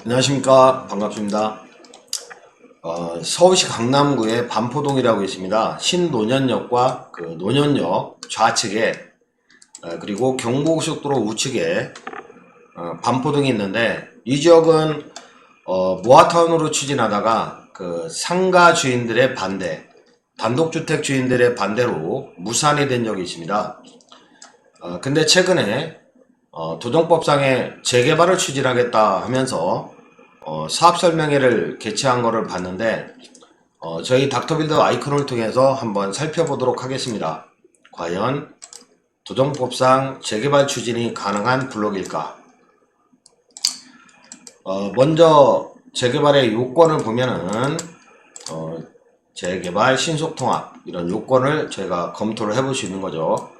안녕하십니까. 반갑습니다. 서울시 강남구의 반포동이라고 있습니다. 신논현역과 그 논현역 좌측에 그리고 경부고속도로 우측에 반포동이 있는데, 이 지역은 모아타운으로 추진하다가 그 상가 주인들의 반대, 단독주택 주인들의 반대로 무산이 된 적이 있습니다. 근데 최근에 도정법상의 재개발을 추진하겠다 하면서 사업설명회를 개최한 거를 봤는데, 저희 닥터빌더 아이콘을 통해서 한번 살펴보도록 하겠습니다. 과연 도정법상 재개발 추진이 가능한 블록일까? 먼저 재개발의 요건을 보면은 재개발, 신속통합 이런 요건을 저희가 검토를 해볼 수 있는 거죠.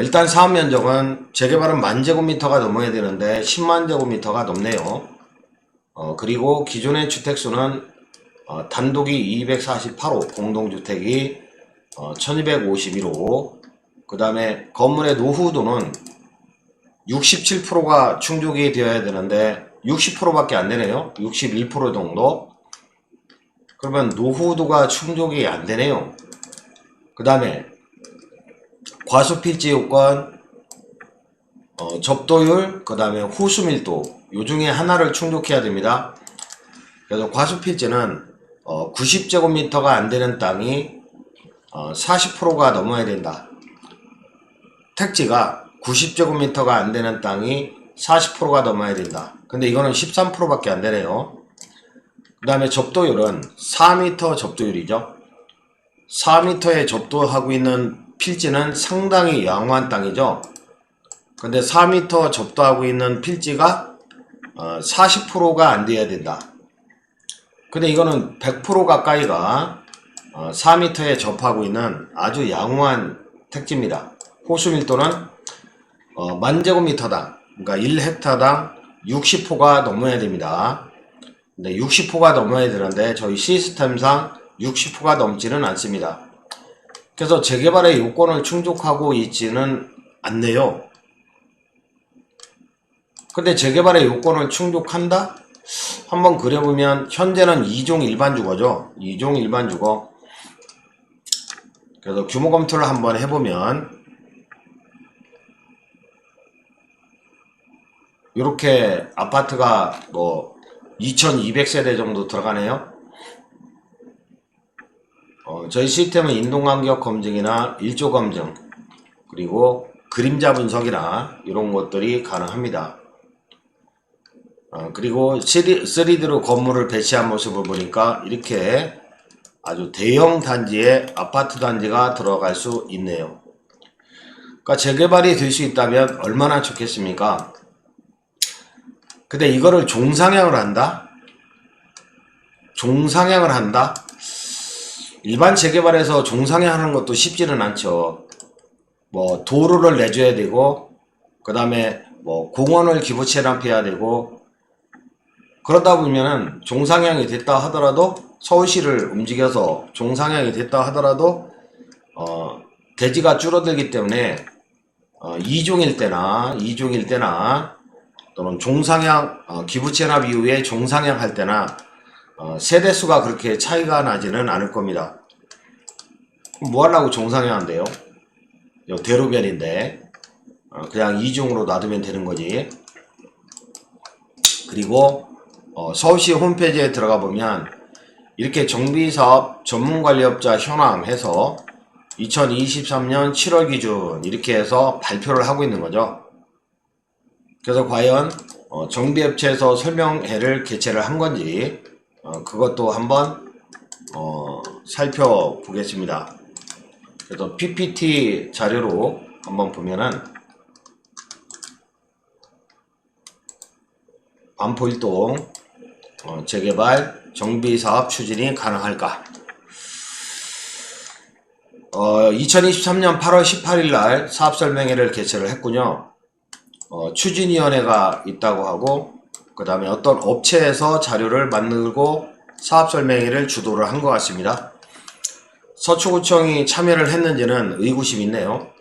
일단 사업 면적은 재개발은 10,000제곱미터가 넘어야 되는데 10만 제곱미터가 넘네요. 그리고 기존의 주택수는 단독이 248호, 공동주택이 1251호, 그 다음에 건물의 노후도는 67%가 충족이 되어야 되는데 60%밖에 안 되네요. 61% 정도. 그러면 노후도가 충족이 안 되네요. 그 다음에 과수필지 요건, 접도율, 그 다음에 호수밀도, 요 중에 하나를 충족해야 됩니다. 그래서 과수필지는 90제곱미터가 안 되는 땅이 40%가 넘어야 된다. 택지가 90제곱미터가 안 되는 땅이 40%가 넘어야 된다. 근데 이거는 13%밖에 안 되네요. 그 다음에 접도율은 4m 접도율이죠. 4m에 접도하고 있는 필지는 상당히 양호한 땅이죠. 근데 4m 접도하고 있는 필지가 40%가 안 돼야 된다. 근데 이거는 100% 가까이가 4m에 접하고 있는 아주 양호한 택지입니다. 호수 밀도는 10,000제곱미터당, 그러니까 1헥타당 60호가 넘어야 됩니다. 근데 60호가 넘어야 되는데 저희 시스템상 60호가 넘지는 않습니다. 그래서 재개발의 요건을 충족하고 있지는 않네요. 근데 재개발의 요건을 충족한다? 한번 그려보면 현재는 2종 일반주거죠. 2종 일반주거. 그래서 규모 검토를 한번 해보면 이렇게 아파트가 뭐 2200세대 정도 들어가네요. 저희 시스템은 인동간격 검증이나 일조 검증, 그리고 그림자 분석이나 이런 것들이 가능합니다. 그리고 3D로 건물을 배치한 모습을 보니까 이렇게 아주 대형 단지에 아파트 단지가 들어갈 수 있네요. 그러니까 재개발이 될 수 있다면 얼마나 좋겠습니까? 근데 이거를 종상향을 한다? 종상향을 한다? 일반 재개발에서 종상향하는 것도 쉽지는 않죠. 뭐 도로를 내줘야 되고, 그 다음에 뭐 공원을 기부 체납해야 되고, 그러다 보면은 종상향이 됐다 하더라도, 서울시를 움직여서 종상향이 됐다 하더라도 대지가 줄어들기 때문에 2종일 때나 또는 종상향 기부 체납 이후에 종상향 할 때나 세대수가 그렇게 차이가 나지는 않을 겁니다. 뭐 하려고 종상향 한대요? 대로변인데 그냥 2종으로 놔두면 되는 거지. 그리고 서울시 홈페이지에 들어가 보면 이렇게 정비사업 전문관리업자 현황 해서 2023년 7월 기준 이렇게 해서 발표를 하고 있는 거죠. 그래서 과연 정비업체에서 설명회를 개최를 한 건지 그것도 한번 살펴보겠습니다. 그래서 PPT 자료로 한번 보면은 반포일동 재개발 정비사업 추진이 가능할까? 2023년 8월 18일 날 사업설명회를 개최를 했군요. 추진위원회가 있다고 하고, 그 다음에 어떤 업체에서 자료를 만들고 사업설명회를 주도를 한 것 같습니다. 서초구청이 참여를 했는지는 의구심이 있네요.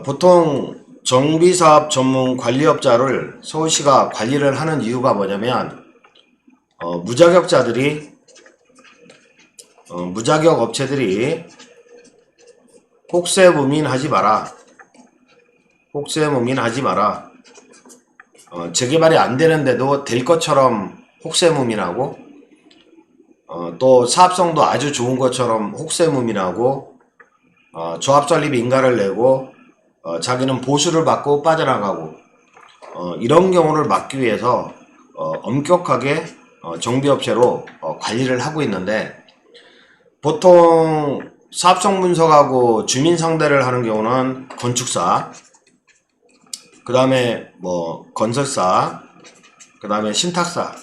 보통 정비사업 전문 관리업자를 서울시가 관리를 하는 이유가 뭐냐면 무자격자들이 무자격 업체들이 혹세무민하지 마라. 혹세무민하지 마라. 재개발이 안 되는데도 될 것처럼 혹세무민하고 또 사업성도 아주 좋은 것처럼 혹세무민하고 조합 설립 인가를 내고 자기는 보수를 받고 빠져나가고 이런 경우를 막기 위해서 엄격하게 정비업체로 관리를 하고 있는데, 보통 사업성 분석하고 주민 상대를 하는 경우는 건축사, 그 다음에 뭐 건설사, 그 다음에 신탁사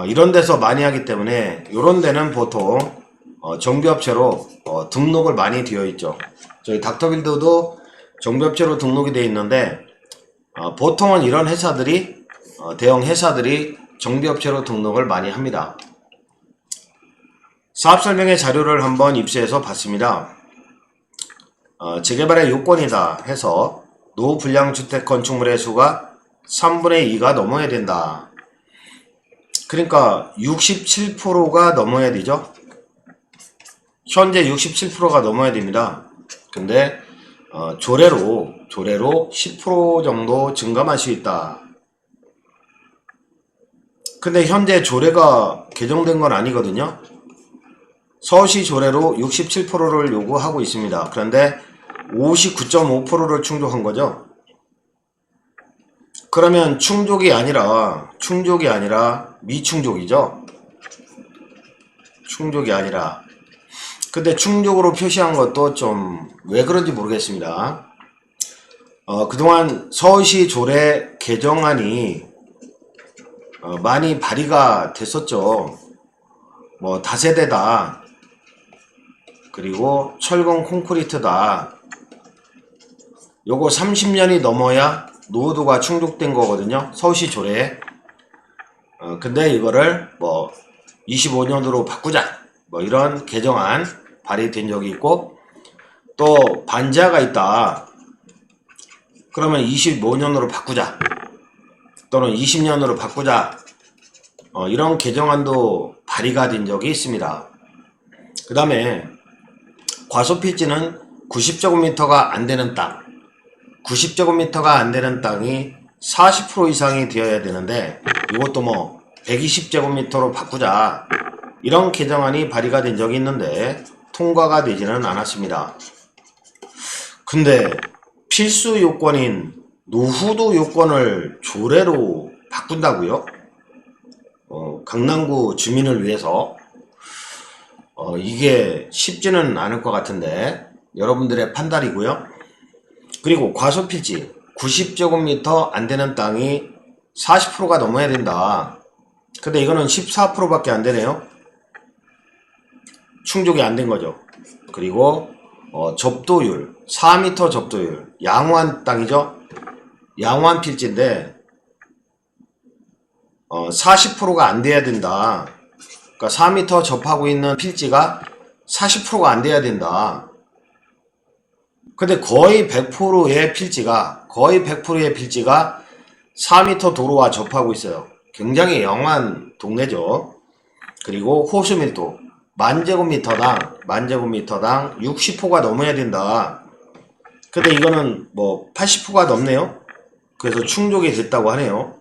이런 데서 많이 하기 때문에 이런 데는 보통 정비업체로 등록을 많이 되어 있죠. 저희 닥터빌드도 정비업체로 등록이 되어 있는데 보통은 이런 회사들이 대형 회사들이 정비업체로 등록을 많이 합니다. 사업설명회 자료를 한번 입수해서 봤습니다. 재개발의 요건이다 해서 노불량주택 건축물의 수가 3분의 2가 넘어야 된다. 그러니까 67%가 넘어야 되죠. 현재 67%가 넘어야 됩니다. 근데 조례로 10% 정도 증감할 수 있다. 근데 현재 조례가 개정된 건 아니거든요. 서울시 조례로 67%를 요구하고 있습니다. 그런데 59.5%를 충족한 거죠. 그러면 충족이 아니라 미충족이죠. 충족이 아니라. 근데 충족으로 표시한 것도 좀 왜 그런지 모르겠습니다. 그동안 서울시 조례 개정안이 많이 발의가 됐었죠. 뭐 다세대다, 그리고 철근 콘크리트다. 요거 30년이 넘어야 노후도가 충족된 거거든요. 서울시 조례에. 근데 이거를 뭐 25년으로 바꾸자, 뭐 이런 개정안 발의된 적이 있고, 또 반지하가 있다 그러면 25년으로 바꾸자, 또는 20년으로 바꾸자, 이런 개정안도 발의가 된 적이 있습니다. 그 다음에 과소필지는 90제곱미터가 안되는 땅, 90제곱미터가 안되는 땅이 40% 이상이 되어야 되는데 이것도 뭐 120제곱미터로 바꾸자, 이런 개정안이 발의가 된 적이 있는데 통과가 되지는 않았습니다. 근데 필수 요건인 노후도 요건을 조례로 바꾼다고요? 강남구 주민을 위해서 이게 쉽지는 않을 것 같은데 여러분들의 판단이고요. 그리고 과소필지 90제곱미터 안되는 땅이 40%가 넘어야 된다. 근데 이거는 14%밖에 안되네요. 충족이 안 된 거죠. 그리고 접도율 4m 접도율, 양호한 땅이죠. 양호한 필지인데 40%가 안 돼야 된다. 그러니까 4m 접하고 있는 필지가 40%가 안 돼야 된다. 근데 거의 100%의 필지가 4m 도로와 접하고 있어요. 굉장히 영한 동네죠. 그리고 호수밀도 만제곱미터당 60호가 넘어야 된다. 근데 이거는 뭐 80호가 넘네요. 그래서 충족이 됐다고 하네요.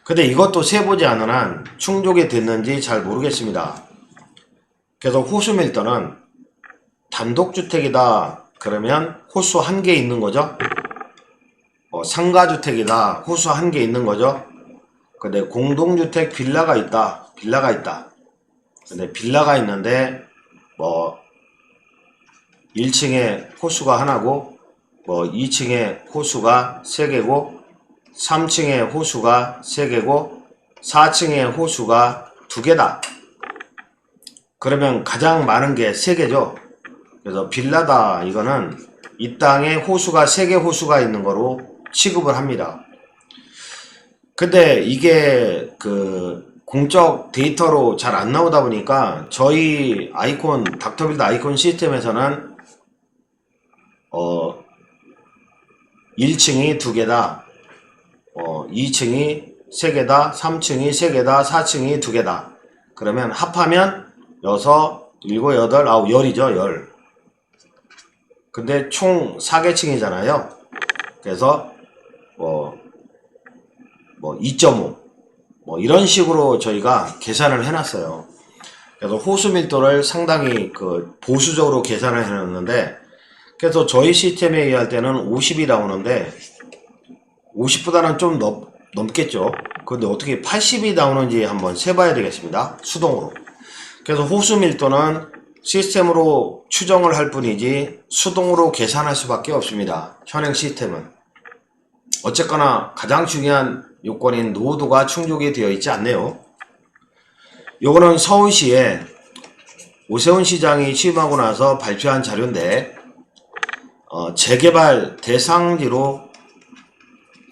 근데 이것도 세보지 않은 한 충족이 됐는지 잘 모르겠습니다. 그래서 호수밀도는 단독주택이다 그러면 호수 1개 있는 거죠. 상가주택이다 호수 1개 있는 거죠. 근데 공동주택 빌라가 있다. 근데 빌라가 있는데 뭐 1층에 호수가 하나고 뭐 2층에 호수가 3개고 3층에 호수가 3개고 4층에 호수가 2개다. 그러면 가장 많은 게 3개죠. 그래서 빌라다 이거는 이 땅에 호수가 3개 호수가 있는 거로 취급을 합니다. 근데 이게 그 공적 데이터로 잘 안 나오다 보니까 저희 닥터빌드 아이콘 시스템에서는 1층이 2개다. 2층이 3개다. 3층이 3개다. 4층이 2개다. 그러면 합하면 6, 7, 8, 9, 10이죠. 10. 근데 총 4개층이잖아요. 그래서 2.5 이런 식으로 저희가 계산을 해놨어요. 그래서 호수 밀도를 상당히 보수적으로 계산을 해놨는데, 그래서 저희 시스템에 의할 때는 50이 나오는데 50보다는 좀 넘겠죠. 근데 어떻게 80이 나오는지 한번 세봐야 되겠습니다. 수동으로. 그래서 호수 밀도는 시스템으로 추정을 할 뿐이지 수동으로 계산할 수밖에 없습니다. 현행 시스템은. 어쨌거나 가장 중요한 요건인 노후도가 충족이 되어 있지 않네요. 요거는 서울시에 오세훈 시장이 취임하고 나서 발표한 자료인데, 재개발 대상지로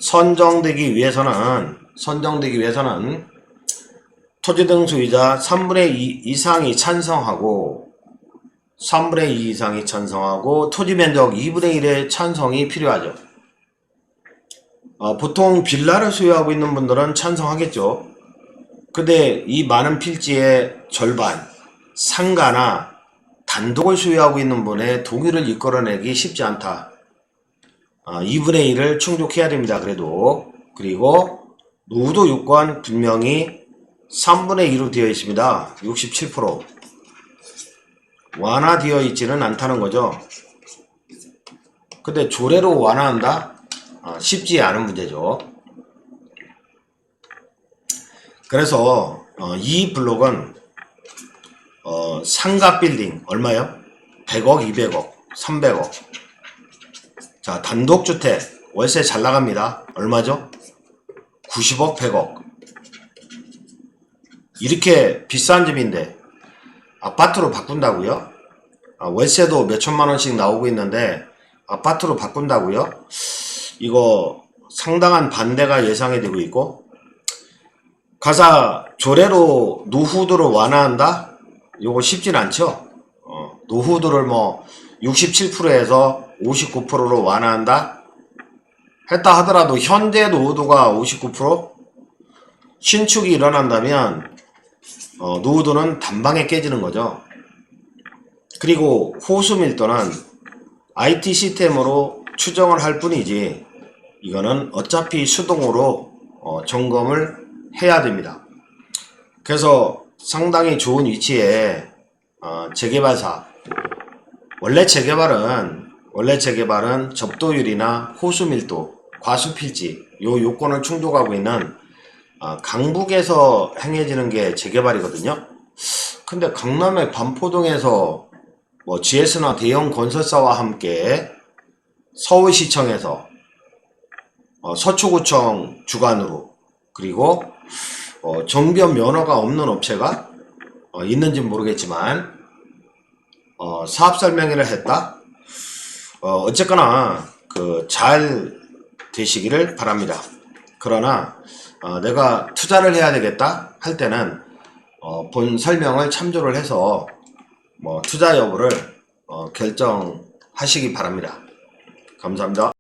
선정되기 위해서는 토지 등 소유자 3분의 2 이상이 찬성하고 토지 면적 2분의 1의 찬성이 필요하죠. 보통 빌라를 소유하고 있는 분들은 찬성하겠죠. 근데 이 많은 필지의 절반, 상가나 단독을 소유하고 있는 분의 동의를 이끌어내기 쉽지 않다. 2분의 1을 충족해야 됩니다. 그리고 노후도 요건 분명히 3분의 2로 되어 있습니다. 67%. 완화되어 있지는 않다는 거죠. 근데 조례로 완화한다? 쉽지 않은 문제죠. 그래서 이 블록은 상가 빌딩 얼마요? 100억, 200억, 300억. 자, 단독주택 월세 잘 나갑니다. 얼마죠? 90억, 100억. 이렇게 비싼 집인데 아파트로 바꾼다고요? 월세도 몇천만 원씩 나오고 있는데 아파트로 바꾼다고요? 이거 상당한 반대가 예상이 되고 있고, 가사 조례로 노후도를 완화한다? 요거 쉽진 않죠. 노후도를 67%에서 59%로 완화한다? 했다 하더라도 현재 노후도가 59%? 신축이 일어난다면 노후도는 단방에 깨지는 거죠. 그리고 호수 밀도는 IT 시스템으로 추정을 할 뿐이지 이거는 어차피 수동으로 점검을 해야 됩니다. 그래서 상당히 좋은 위치에 재개발사, 원래 재개발은 접도율이나 호수 밀도, 과수 필지 요 요건을 충족하고 있는 강북에서 행해지는 게 재개발이거든요. 근데 강남의 반포동에서 GS나 대형 건설사와 함께 서울시청에서 서초구청 주관으로, 그리고 정비업 면허가 없는 업체가 있는지는 모르겠지만 사업 설명회를 했다. 어쨌거나 잘 되시기를 바랍니다. 그러나 내가 투자를 해야 되겠다 할 때는 본 설명을 참조를 해서 투자 여부를 결정하시기 바랍니다. 감사합니다.